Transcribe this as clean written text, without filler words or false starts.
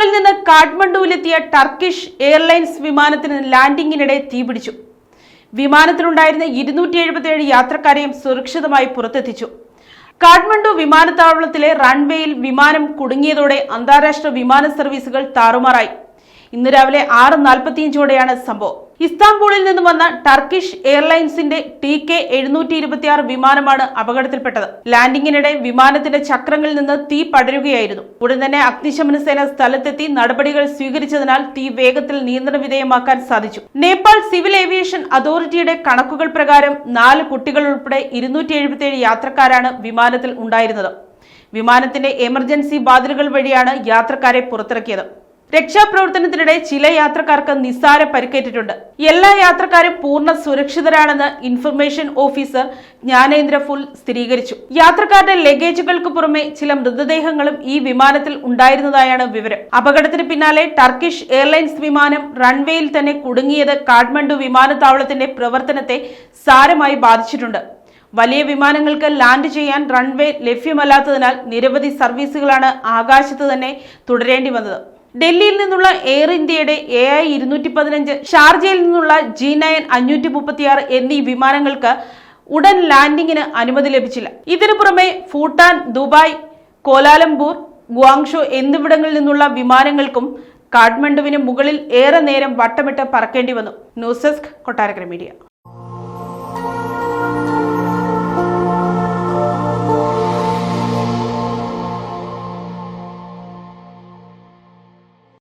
നേപ്പാളിൽ നിന്ന് കാഠ്മണ്ഡുവിലെത്തിയ Turkish airlines വിമാനത്തിന് ലാൻഡിംഗിനിടെ തീപിടിച്ചു. വിമാനത്തിലുണ്ടായിരുന്ന 277 യാത്രക്കാരെയും സുരക്ഷിതമായി പുറത്തെത്തിച്ചു. കാഠ്മണ്ഡു വിമാനത്താവളത്തിലെ റൺവേയിൽ വിമാനം കുടുങ്ങിയതോടെ അന്താരാഷ്ട്ര വിമാന സർവീസുകൾ താറുമാറായി. ഇന്ന് രാവിലെ 6:45ഓടെയാണ് സംഭവം. ഇസ്താംബൂളിൽ നിന്ന് വന്ന ടർക്കിഷ് എയർലൈൻസിന്റെ TK-726 വിമാനമാണ് അപകടത്തിൽപ്പെട്ടത്. ലാൻഡിംഗിനിടെ വിമാനത്തിന്റെ ചക്രങ്ങളിൽ നിന്ന് തീ പടരുകയായിരുന്നു. ഉടൻ തന്നെ അഗ്നിശമന സേന സ്ഥലത്തെത്തി നടപടികൾ സ്വീകരിച്ചതിനാൽ തീ വേഗത്തിൽ നിയന്ത്രണ വിധേയമാക്കാൻ സാധിച്ചു. നേപ്പാൾ സിവിൽ ഏവിയേഷൻ അതോറിറ്റിയുടെ കണക്കുകൾ പ്രകാരം 4 കുട്ടികൾ ഉൾപ്പെടെ 277 യാത്രക്കാരാണ് വിമാനത്തിൽ ഉണ്ടായിരുന്നത്. വിമാനത്തിന്റെ എമർജൻസി വാതിലുകൾ വഴിയാണ് യാത്രക്കാരെ പുറത്തിറക്കിയത്. രക്ഷാപ്രവർത്തനത്തിനിടെ ചില യാത്രക്കാർക്ക് നിസ്സാര പരിക്കേറ്റിട്ടുണ്ട്. എല്ലാ യാത്രക്കാരും പൂർണ്ണ സുരക്ഷിതരാണെന്ന് ഇൻഫർമേഷൻ ഓഫീസർ ജ്ഞാനേന്ദ്ര ഫുൽ സ്ഥിരീകരിച്ചു. യാത്രക്കാരുടെ ലഗേജുകൾക്ക് പുറമെ ചില മൃതദേഹങ്ങളും ഈ വിമാനത്തിൽ ഉണ്ടായിരുന്നതായാണ് വിവരം. അപകടത്തിന് പിന്നാലെ ടർക്കിഷ് എയർലൈൻസ് വിമാനം റൺവേയിൽ തന്നെ കുടുങ്ങിയത് കാഠ്മണ്ഡു വിമാനത്താവളത്തിന്റെ പ്രവർത്തനത്തെ സാരമായി ബാധിച്ചിട്ടുണ്ട്. വലിയ വിമാനങ്ങൾക്ക് ലാൻഡ് ചെയ്യാൻ റൺവേ ലഭ്യമല്ലാത്തതിനാൽ നിരവധി സർവീസുകളാണ് ആകാശത്ത് തന്നെ തുടരേണ്ടി വന്നത്. ഡൽഹിയിൽ നിന്നുള്ള എയർ ഇന്ത്യയുടെ AI-215, ഷാർജയിൽ നിന്നുള്ള G9 536 എന്നീ വിമാനങ്ങൾക്ക് ഉടൻ ലാൻഡിംഗിന് അനുമതി ലഭിച്ചില്ല. ഇതിനു പുറമെ ഭൂട്ടാൻ, ദുബായ്, കോലാലംപൂർ, ഗ്വാങ്ഷോ എന്നിവിടങ്ങളിൽ നിന്നുള്ള വിമാനങ്ങൾക്കും കാഠ്മണ്ഡുവിന് മുകളിൽ ഏറെ നേരം വട്ടമിട്ട് പറക്കേണ്ടി വന്നു. News desk, Kottarakkara media.